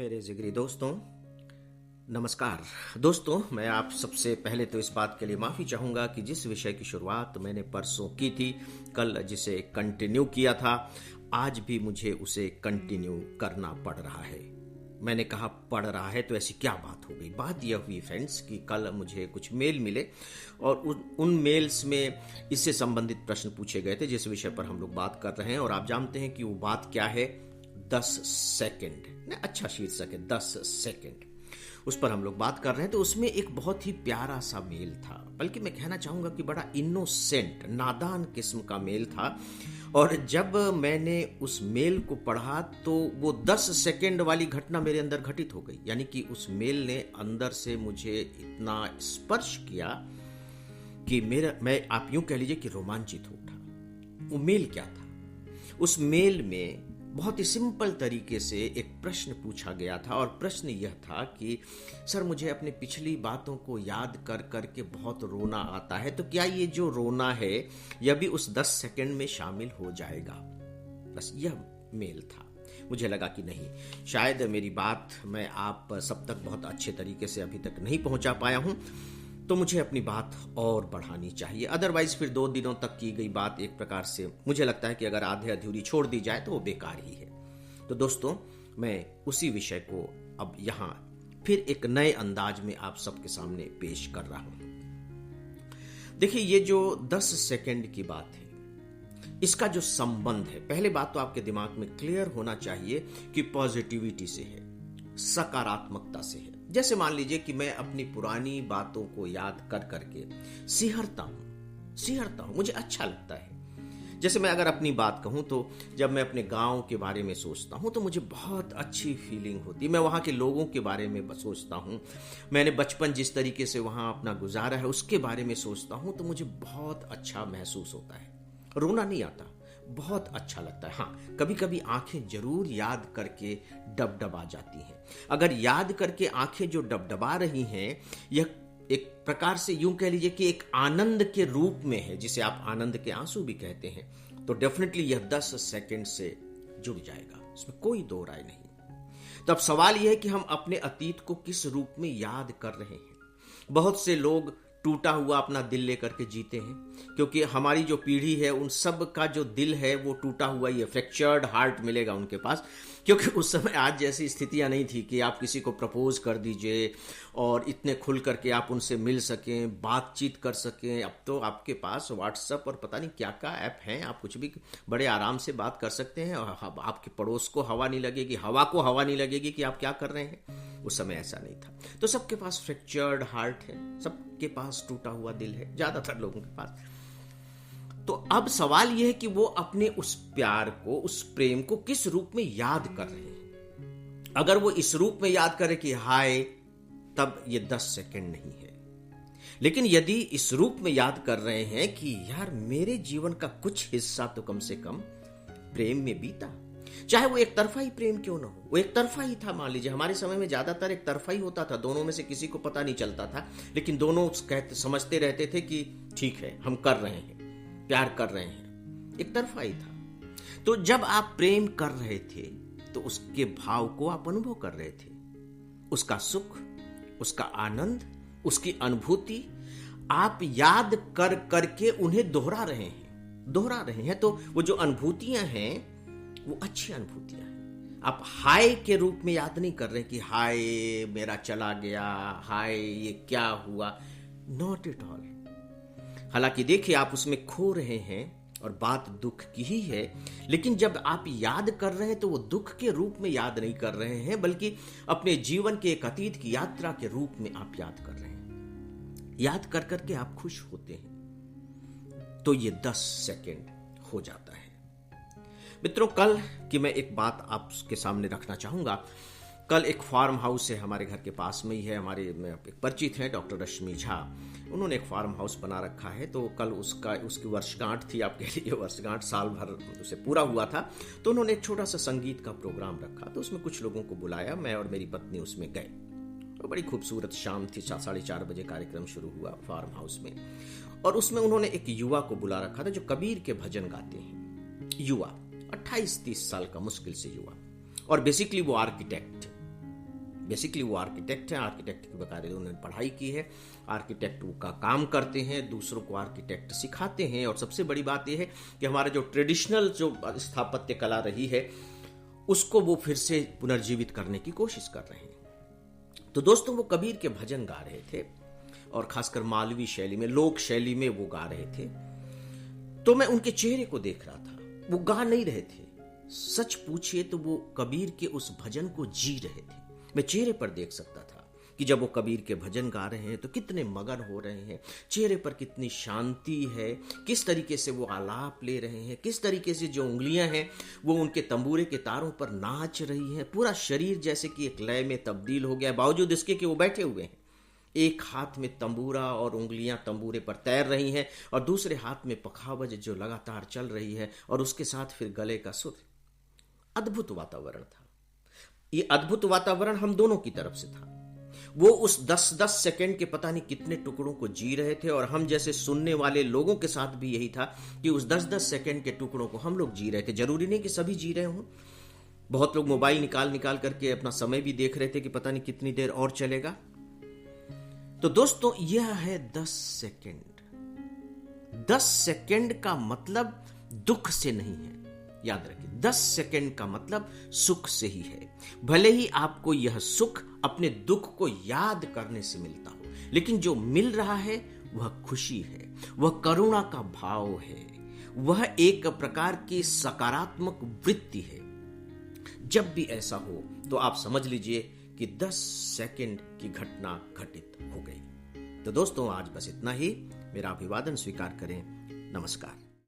मेरे जिगरी दोस्तों, नमस्कार। दोस्तों, मैं आप सबसे पहले तो इस बात के लिए माफ़ी चाहूँगा कि जिस विषय की शुरुआत मैंने परसों की थी, कल जिसे कंटिन्यू किया था, आज भी मुझे उसे कंटिन्यू करना पड़ रहा है। मैंने कहा पड़ रहा है तो ऐसी क्या बात हो गई? बात यह हुई फ्रेंड्स कि कल मुझे कुछ मेल मिले और उन मेल्स में इससे संबंधित प्रश्न पूछे गए थे जिस विषय पर हम लोग बात कर रहे हैं। और आप जानते हैं कि वो बात क्या है? 10 सेकंड। अच्छा शीर्षक है 10 सेकंड। उस पर हम लोग बात कर रहे हैं। तो उसमें एक बहुत ही प्यारा सा मेल था, बल्कि मैं कहना चाहूंगा कि बड़ा इनोसेंट, नादान किस्म का मेल था। और जब मैंने उस मेल को पढ़ा तो वो 10 सेकंड वाली घटना मेरे अंदर घटित हो गई। यानी कि उस मेल ने अंदर से मुझे इतना स्पर्श किया कि मैं आप यूं कह लीजिए कि रोमांचित हो उठा। वो मेल क्या था? उस मेल में बहुत ही सिंपल तरीके से एक प्रश्न पूछा गया था। और प्रश्न यह था कि सर, मुझे अपनी पिछली बातों को याद कर कर के बहुत रोना आता है, तो क्या ये जो रोना है यह भी उस 10 सेकंड में शामिल हो जाएगा? बस यह मेल था। मुझे लगा कि नहीं, शायद मेरी बात मैं आप सब तक बहुत अच्छे तरीके से अभी तक नहीं पहुंचा पाया हूं, तो मुझे अपनी बात और बढ़ानी चाहिए। अदरवाइज फिर 2 दिनों तक की गई बात एक प्रकार से मुझे लगता है कि अगर आधे अधूरी छोड़ दी जाए तो वो बेकार ही है। तो दोस्तों, मैं उसी विषय को अब यहां फिर एक नए अंदाज में आप सबके सामने पेश कर रहा हूं। देखिए, ये जो 10 सेकंड की बात है, इसका जो संबंध है, पहले बात तो आपके दिमाग में क्लियर होना चाहिए कि पॉजिटिविटी से है, सकारात्मकता से है। जैसे मान लीजिए कि मैं अपनी पुरानी बातों को याद कर करके सिहरता हूं, मुझे अच्छा लगता है। जैसे मैं अगर अपनी बात कहूं तो जब मैं अपने गांव के बारे में सोचता हूं तो मुझे बहुत अच्छी फीलिंग होती है। मैं वहां के लोगों के बारे में सोचता हूं, मैंने बचपन जिस तरीके से वहां अपना गुजारा है उसके बारे में सोचता हूं, तो मुझे बहुत अच्छा महसूस होता है। रोना नहीं आता, बहुत अच्छा लगता है। हाँ, कभी कभी आंखें जरूर याद करके डबडबा जाती हैं। अगर याद करके आंखें जो डबडबा रही हैं, यह एक प्रकार से यूं कह लीजिए कि एक आनंद के रूप में है, जिसे आप आनंद के आंसू भी कहते हैं, तो डेफिनेटली यह 10 सेकंड से जुड़ जाएगा, इसमें कोई दो राय नहीं। तो अब सवाल यह है कि हम अपने अतीत को किस रूप में याद कर रहे हैं। बहुत से लोग टूटा हुआ अपना दिल लेकर के जीते हैं, क्योंकि हमारी जो पीढ़ी है उन सब का जो दिल है वो टूटा हुआ ही है, फ्रैक्चर्ड हार्ट मिलेगा उनके पास। क्योंकि उस समय आज जैसी स्थितियां नहीं थी कि आप किसी को प्रपोज कर दीजिए और इतने खुल करके आप उनसे मिल सकें, बातचीत कर सकें। अब तो आपके पास व्हाट्सएप और पता नहीं क्या क्या ऐप हैं, आप कुछ भी बड़े आराम से बात कर सकते हैं। और आपके पड़ोस को हवा नहीं लगेगी, हवा को हवा नहीं लगेगी कि आप क्या कर रहे हैं। उस समय ऐसा नहीं था। तो सबके पास फ्रैक्चर्ड हार्ट है, सबके पास टूटा हुआ दिल है, ज्यादातर लोगों के पास। तो अब सवाल यह है कि वो अपने उस प्यार को, उस प्रेम को किस रूप में याद कर रहे हैं। अगर वो इस रूप में याद करे कि हाय, तब ये 10 सेकंड नहीं है। लेकिन यदि इस रूप में याद कर रहे हैं कि यार, मेरे जीवन का कुछ हिस्सा तो कम से कम प्रेम में बीता, चाहे वो एक तरफा ही प्रेम क्यों ना हो, वो एक तरफा ही था। मान लीजिए हमारे समय में ज्यादातर एक तरफा ही होता था, दोनों में से किसी को पता नहीं चलता था, लेकिन दोनों समझते रहते थे कि ठीक है, हम कर रहे हैं, प्यार कर रहे हैं, एक तरफा ही था। तो जब आप प्रेम कर रहे थे तो उसके भाव को आप अनुभव कर रहे थे, उसका सुख, उसका आनंद, उसकी अनुभूति आप याद कर करके उन्हें दोहरा रहे हैं। तो वो जो अनुभूतियां हैं वो अच्छी अनुभूतियां हैं। आप हाय के रूप में याद नहीं कर रहे कि हाय मेरा चला गया, हाय ये क्या हुआ, नॉट एट ऑल। हालांकि देखिए, आप उसमें खो रहे हैं और बात दुख की ही है, लेकिन जब आप याद कर रहे हैं तो वो दुख के रूप में याद नहीं कर रहे हैं, बल्कि अपने जीवन के एक अतीत की यात्रा के रूप में आप याद कर रहे हैं। याद कर करके आप खुश होते हैं, तो ये 10 सेकंड हो जाता है। मित्रों, कल की मैं एक बात आपके सामने रखना चाहूंगा। कल एक फार्म हाउस है, हमारे घर के पास में ही है, हमारे एक परिचित है डॉक्टर रश्मि झा, उन्होंने एक फार्म हाउस बना रखा है। तो कल उसकी वर्षगांठ थी, आप कह लीजिए वर्षगांठ, साल भर उसे पूरा हुआ था। तो उन्होंने एक छोटा सा संगीत का प्रोग्राम रखा, तो उसमें कुछ लोगों को बुलाया, मैं और मेरी पत्नी उसमें गए। तो बड़ी खूबसूरत शाम थी, 4:30 बजे कार्यक्रम शुरू हुआ फार्म हाउस में। और उसमें उन्होंने एक युवा को बुला रखा था जो कबीर के भजन गाते हैं। युवा 28-30 साल का मुश्किल से युवा, और बेसिकली वो आर्किटेक्ट, बेसिकली वो आर्किटेक्ट हैं, आर्किटेक्ट की बाकायदा उन्होंने पढ़ाई की है, आर्किटेक्ट का काम करते हैं, दूसरों को आर्किटेक्ट सिखाते हैं। और सबसे बड़ी बात यह है कि हमारा जो ट्रेडिशनल जो स्थापत्य कला रही है उसको वो फिर से पुनर्जीवित करने की कोशिश कर रहे हैं। तो दोस्तों, वो कबीर के भजन गा रहे थे और खासकर मालवी शैली में, लोक शैली में वो गा रहे थे। तो मैं उनके चेहरे को देख रहा था, वो गा नहीं रहे थे, सच पूछिए तो वो कबीर के उस भजन को जी रहे थे। मैं चेहरे पर देख सकता था कि जब वो कबीर के भजन गा रहे हैं तो कितने मगन हो रहे हैं, चेहरे पर कितनी शांति है, किस तरीके से वो आलाप ले रहे हैं, किस तरीके से जो उंगलियां हैं वो उनके तंबूरे के तारों पर नाच रही हैं। पूरा शरीर जैसे कि एक लय में तब्दील हो गया, बावजूद इसके कि वो बैठे हुए हैं। एक हाथ में तंबूरा और उंगलियां तंबूरे पर तैर रही हैं और दूसरे हाथ में पखावज जो लगातार चल रही है और उसके साथ फिर गले का सुर। अद्भुत वातावरण था। ये अद्भुत वातावरण हम दोनों की तरफ से था। वो उस 10-10 सेकंड के पता नहीं कितने टुकड़ों को जी रहे थे और हम जैसे सुनने वाले लोगों के साथ भी यही था कि उस 10-10 सेकंड के टुकड़ों को हम लोग जी रहे थे। जरूरी नहीं कि सभी जी रहे हों, बहुत लोग मोबाइल निकाल निकाल करके अपना समय भी देख रहे थे कि पता नहीं कितनी देर और चलेगा। तो दोस्तों, यह है 10 सेकंड। 10 सेकंड का मतलब दुख से नहीं है, याद रखिए। 10 सेकंड का मतलब सुख से ही है। भले ही आपको यह सुख अपने दुख को याद करने से मिलता हो, लेकिन जो मिल रहा है वह खुशी है, वह करुणा का भाव है, वह एक प्रकार की सकारात्मक वृत्ति है। जब भी ऐसा हो तो आप समझ लीजिए कि 10 सेकंड की घटना घटित हो गई। तो दोस्तों, आज बस इतना ही। मेरा अभिवादन स्वीकार करें। नमस्कार।